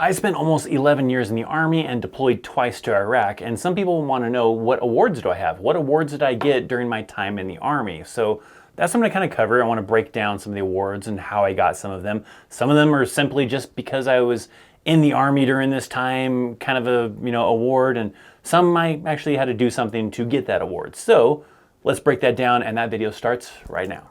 I spent almost 11 years in the Army and deployed twice to Iraq, and some people want to know, what awards do I have? What awards did I get during my time in the Army? So that's what I'm going to kind of cover. I want to break down some of the awards and how I got some of them. Some of them are simply just because I was in the Army during this time, kind of a award, and some I actually had to do something to get that award. So let's break that down, and that video starts right now.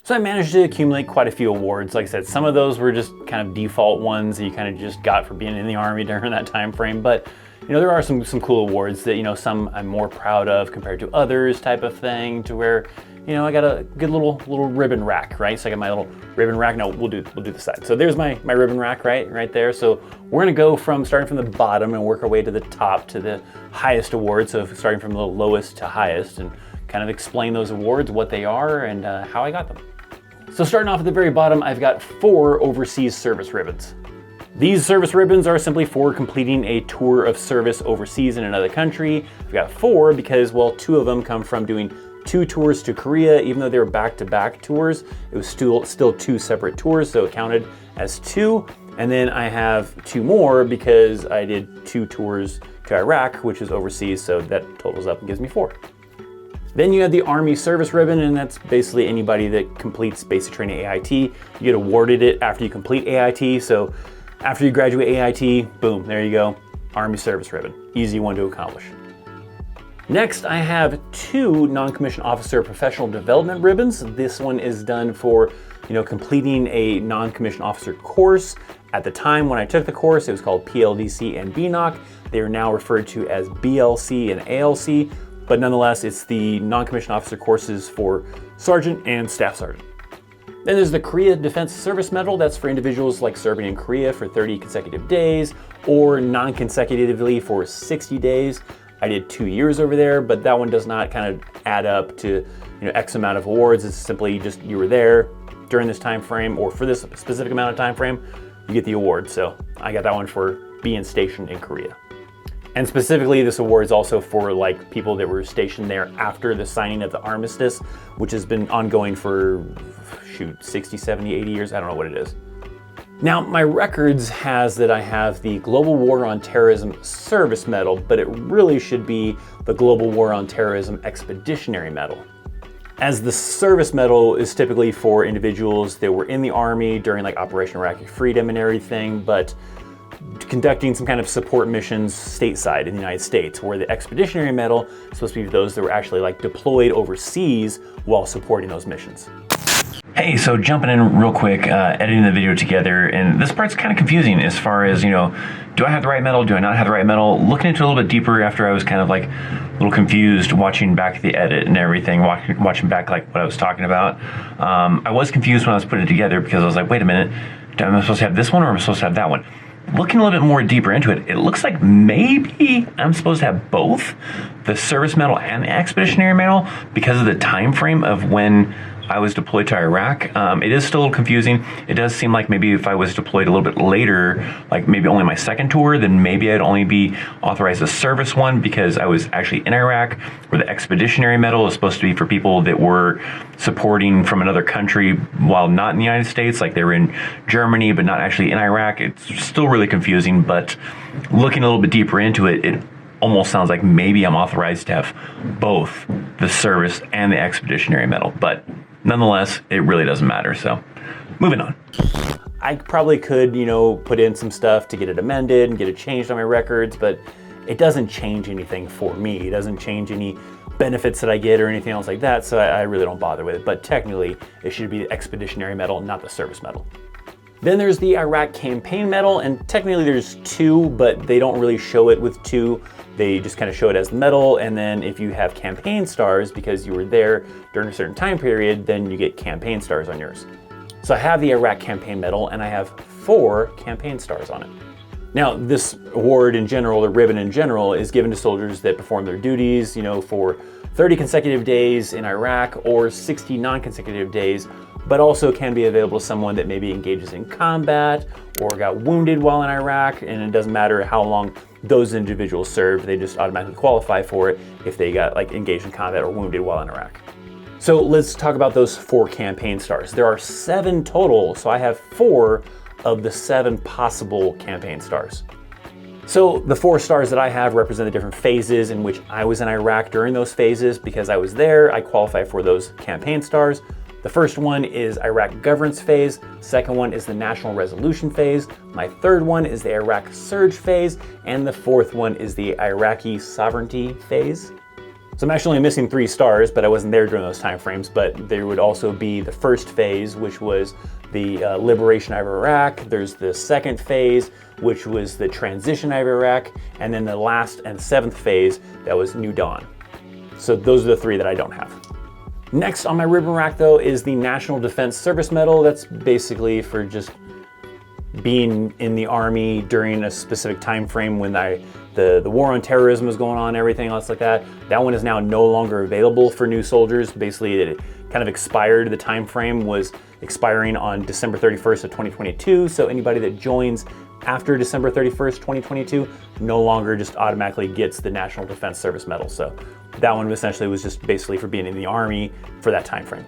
So I managed to accumulate quite a few awards. Like I said, some of those were just kind of default ones that you kind of just got for being in the Army during that time frame. But there are some cool awards that some I'm more proud of compared to others, type of thing, to where I got a good little ribbon rack, right? So I got my little ribbon rack. No, we'll do the side. So there's my ribbon rack right there. So we're gonna go starting from the bottom and work our way to the top to the highest award. So starting from the lowest to highest, and kind of explain those awards, what they are, and how I got them. So starting off at the very bottom, I've got 4 overseas service ribbons. These service ribbons are simply for completing a tour of service overseas in another country. I've got 4 because, well, 2 of them come from doing 2 tours to Korea. Even though they were back-to-back tours, it was still 2 separate tours, so it counted as 2. And then I have 2 more because I did 2 tours to Iraq, which is overseas, so that totals up and gives me 4. Then you have the Army Service Ribbon, and that's basically anybody that completes basic training AIT. You get awarded it after you complete AIT, so after you graduate AIT, boom, there you go, Army Service Ribbon. Easy one to accomplish. Next, I have 2 non-commissioned officer professional development ribbons. This one is done for, completing a non-commissioned officer course. At the time when I took the course, it was called PLDC and BNOC. They are now referred to as BLC and ALC, but nonetheless, it's the non-commissioned officer courses for sergeant and staff sergeant. Then there's the Korea Defense Service Medal. That's for individuals like serving in Korea for 30 consecutive days or non-consecutively for 60 days. I did 2 years over there, but that one does not kind of add up to X amount of awards. It's simply just you were there during this time frame, or for this specific amount of time frame, you get the award. So I got that one for being stationed in Korea. And specifically, this award is also for people that were stationed there after the signing of the armistice, which has been ongoing for 60, 70, 80 years. I don't know what it is. Now, my records has that I have the Global War on Terrorism Service Medal, but it really should be the Global War on Terrorism Expeditionary Medal, as the service medal is typically for individuals that were in the Army during Operation Iraqi Freedom and everything, but conducting some kind of support missions stateside in the United States, where the Expeditionary Medal is supposed to be for those that were actually deployed overseas while supporting those missions. Hey, so jumping in real quick, editing the video together, and this part's kind of confusing as far as, do I have the right medal? Do I not have the right medal? Looking into it a little bit deeper after I was kind of a little confused watching back the edit and everything, watching back what I was talking about. I was confused when I was putting it together because I was like, wait a minute, am I supposed to have this one or am I supposed to have that one? Looking a little bit more deeper into it, it looks like maybe I'm supposed to have both the service medal and the expeditionary medal because of the time frame of when I was deployed to Iraq. It is still a little confusing. It does seem like maybe if I was deployed a little bit later, maybe only my second tour, then maybe I'd only be authorized a service one because I was actually in Iraq, where the expeditionary medal is supposed to be for people that were supporting from another country while not in the United States, like they were in Germany but not actually in Iraq. It's still really confusing, but looking a little bit deeper into it, it almost sounds like maybe I'm authorized to have both the service and the expeditionary medal, but nonetheless, it really doesn't matter. So moving on. I probably could, put in some stuff to get it amended and get it changed on my records, but it doesn't change anything for me. It doesn't change any benefits that I get or anything else like that, so I really don't bother with it. But technically, it should be the expeditionary medal, not the service medal. Then there's the Iraq Campaign Medal, and technically there's 2, but they don't really show it with 2. They just kind of show it as the medal, and then if you have campaign stars because you were there during a certain time period, then you get campaign stars on yours. So I have the Iraq Campaign Medal, and I have 4 campaign stars on it. Now, this award in general, the ribbon in general, is given to soldiers that perform their duties, for 30 consecutive days in Iraq or 60 non-consecutive days, but also can be available to someone that maybe engages in combat or got wounded while in Iraq, and it doesn't matter how long those individuals served, they just automatically qualify for it if they got engaged in combat or wounded while in Iraq. So let's talk about those 4 campaign stars. There are 7 total, so I have 4 of the 7 possible campaign stars. So the 4 stars that I have represent the different phases in which I was in Iraq during those phases. Because I was there, I qualify for those campaign stars. The first one is Iraq governance phase. Second one is the national resolution phase. My third one is the Iraq surge phase. And the fourth one is the Iraqi sovereignty phase. So I'm actually only missing 3 stars, but I wasn't there during those time frames. But there would also be the first phase, which was the liberation of Iraq. There's the second phase, which was the transition of Iraq. And then the last and 7th phase, that was New Dawn. So those are the 3 that I don't have. Next on my ribbon rack, though, is the National Defense Service Medal. That's basically for just being in the Army during a specific time frame when the war on terrorism was going on, everything else like that. That one is now no longer available for new soldiers. Basically, it kind of expired. The time frame was expiring on December 31st of 2022. So anybody that joins after December 31st, 2022, no longer just automatically gets the National Defense Service Medal. So that one essentially was just basically for being in the Army for that time frame.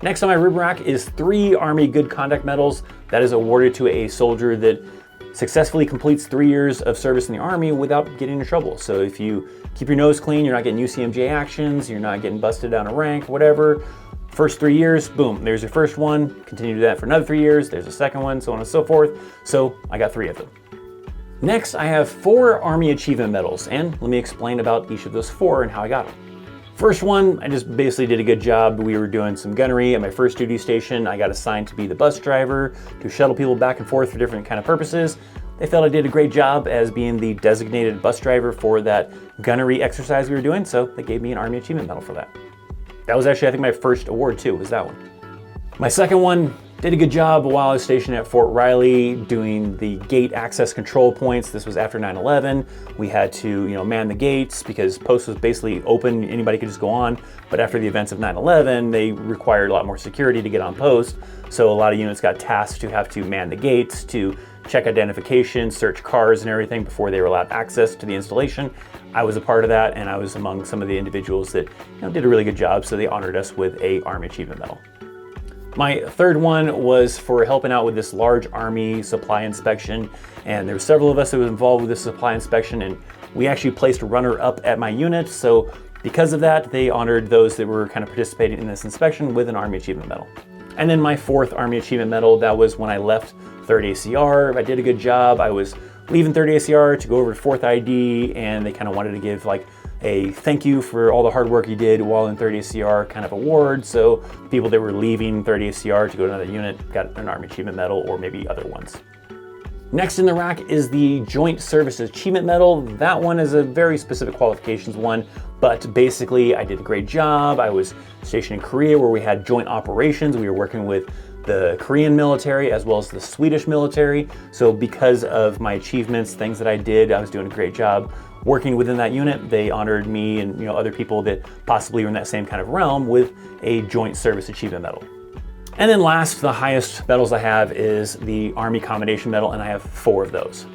Next on my ribbon rack is 3 Army Good Conduct Medals that is awarded to a soldier that successfully completes 3 years of service in the Army without getting in trouble. So if you keep your nose clean, you're not getting UCMJ actions, you're not getting busted down a rank, whatever. First 3 years, boom, there's your first one. Continue to do that for another 3 years. There's a second one, so on and so forth. So I got 3 of them. Next, I have 4 Army Achievement Medals, and let me explain about each of those 4 and how I got them. First one, I just basically did a good job. We were doing some gunnery at my first duty station. I got assigned to be the bus driver to shuttle people back and forth for different kind of purposes. They felt I did a great job as being the designated bus driver for that gunnery exercise we were doing, so they gave me an Army Achievement Medal for that. That was actually, I think, my first award too, was that one. My second one, did a good job while I was stationed at Fort Riley doing the gate access control points. This was after 9/11. We had to, man the gates because post was basically open. Anybody could just go on. But after the events of 9/11, they required a lot more security to get on post. So a lot of units got tasked to have to man the gates, to check identification, search cars and everything before they were allowed access to the installation. I was a part of that, and I was among some of the individuals that did a really good job. So they honored us with a Army Achievement Medal. My third one was for helping out with this large Army supply inspection, and there were several of us that were involved with this supply inspection, and we actually placed a runner-up at my unit. So because of that, they honored those that were kind of participating in this inspection with an Army Achievement Medal. And then my fourth Army Achievement Medal, that was when I left 3rd ACR. I did a good job. I was leaving 3rd ACR to go over to 4th ID, and they kind of wanted to give like a thank you for all the hard work you did while in 3rd ACR kind of award. So people that were leaving 3rd ACR to go to another unit got an Army Achievement Medal or maybe other ones. Next in the rack is the Joint Service Achievement Medal. That one is a very specific qualifications one, but basically I did a great job. I was stationed in Korea where we had joint operations. We were working with the Korean military as well as the Swedish military. So because of my achievements, things that I did, I was doing a great job working within that unit. They honored me and other people that possibly were in that same kind of realm with a Joint Service Achievement Medal. And then last, the highest medals I have is the Army Commendation Medal, and I have 4 of those.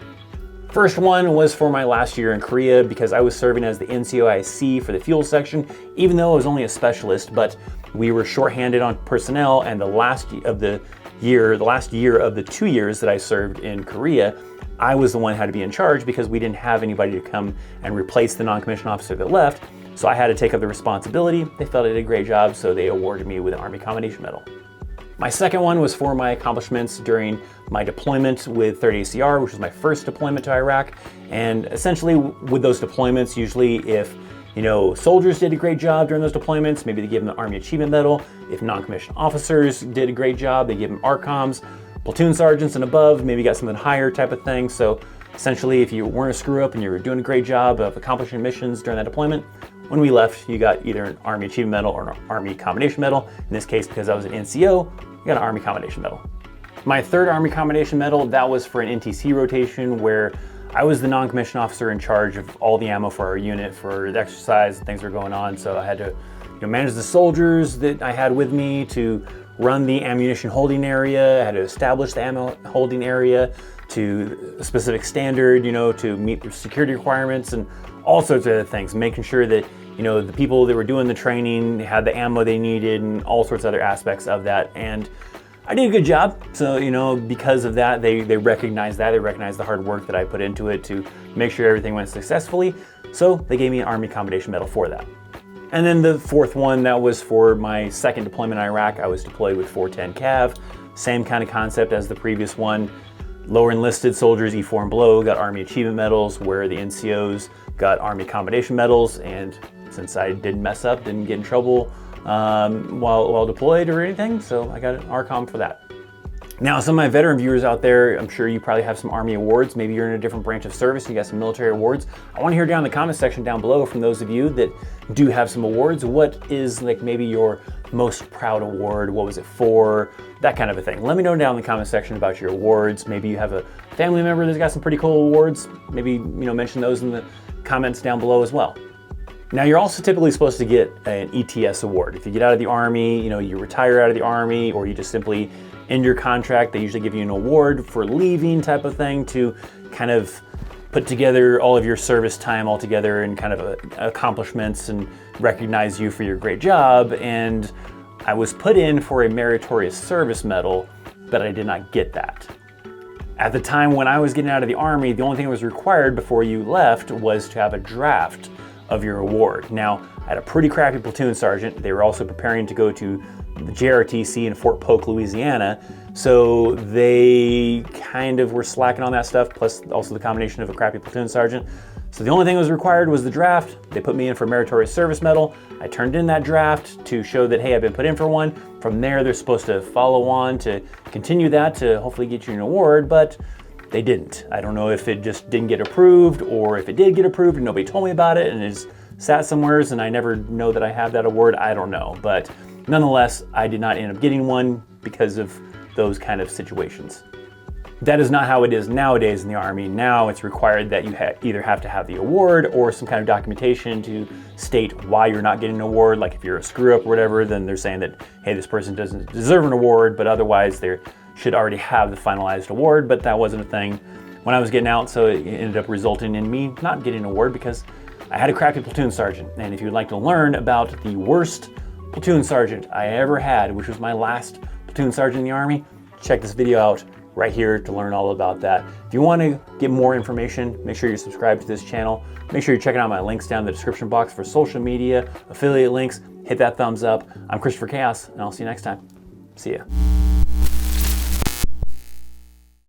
First one was for my last year in Korea because I was serving as the NCOIC for the fuel section, even though I was only a specialist, but we were shorthanded on personnel, and the last year of the 2 years that I served in Korea, I was the one who had to be in charge because we didn't have anybody to come and replace the non-commissioned officer that left. So I had to take up the responsibility. They felt I did a great job, so they awarded me with an Army Commendation Medal. My second one was for my accomplishments during my deployment with 3rd ACR, which was my first deployment to Iraq. And essentially with those deployments, usually if soldiers did a great job during those deployments, maybe they give them the Army Achievement Medal. If non-commissioned officers did a great job, they give them ARCOMs. Platoon sergeants and above, maybe got something higher type of thing. So essentially, if you weren't a screw up and you were doing a great job of accomplishing missions during that deployment, when we left, you got either an Army Achievement Medal or an Army Commendation Medal. In this case, because I was an NCO, I got an Army Commendation Medal. My third Army Commendation Medal, that was for an NTC rotation where I was the non-commissioned officer in charge of all the ammo for our unit for the exercise and things were going on. So I had to manage the soldiers that I had with me, to run the ammunition holding area. I had to establish the ammo holding area to a specific standard, to meet the security requirements and all sorts of other things, making sure that you know, the people that were doing the training had the ammo they needed and all sorts of other aspects of that. And I did a good job. So, you know, because of that, they recognized that. They recognized the hard work that I put into it to make sure everything went successfully. So they gave me an Army Commendation Medal for that. And then the fourth one, that was for my second deployment in Iraq. I was deployed with 410 Cav. Same kind of concept as the previous one. Lower enlisted soldiers, E4 and below, got Army Achievement Medals, where the NCOs got Army Commendation Medals. And since I didn't mess up, didn't get in trouble while deployed or anything, so I got an RCOM for that. Now, some of my veteran viewers out there, I'm sure you probably have some Army awards. Maybe you're in a different branch of service and you got some military awards. I want to hear down in the comment section down below from those of you that do have some awards. What is like maybe your most proud award? What was it for? That kind of a thing. Let me know down in the comment section about your awards. Maybe you have a family member that's got some pretty cool awards. Maybe, you know, mention those in the comments down below as well. Now, you're also typically supposed to get an ETS award. If you get out of the Army, you know, you retire out of the Army, or you just simply end your contract, they usually give you an award for leaving type of thing to kind of put together all of your service time all together and kind of accomplishments and recognize you for your great job. And I was put in for a meritorious service medal, but I did not get that. At the time when I was getting out of the Army, the only thing that was required before you left was to have a draft of your award. Now, I had a pretty crappy platoon sergeant. They were also preparing to go to the JRTC in Fort Polk, Louisiana. So they kind of were slacking on that stuff, plus also the combination of a crappy platoon sergeant. So the only thing that was required was the draft. They put me in for a meritorious service medal. I turned in that draft to show that, hey, I've been put in for one. From there, they're supposed to follow on to continue that to hopefully get you an award, but they didn't. I don't know if it just didn't get approved or if it did get approved and nobody told me about it and it just sat somewheres and I never know that I have that award. I don't know. But nonetheless, I did not end up getting one because of those kind of situations. That is not how it is nowadays in the Army. Now it's required that you either have to have the award or some kind of documentation to state why you're not getting an award. Like if you're a screw up or whatever, then they're saying that, hey, this person doesn't deserve an award, but otherwise they're should already have the finalized award, but that wasn't a thing when I was getting out, so it ended up resulting in me not getting an award because I had a crappy platoon sergeant. And if you'd like to learn about the worst platoon sergeant I ever had, which was my last platoon sergeant in the Army, check this video out right here to learn all about that. If you want to get more information, make sure you're subscribed to this channel. Make sure you're checking out my links down in the description box for social media, affiliate links. Hit that thumbs up. I'm Christopher Chaos, and I'll see you next time. See ya.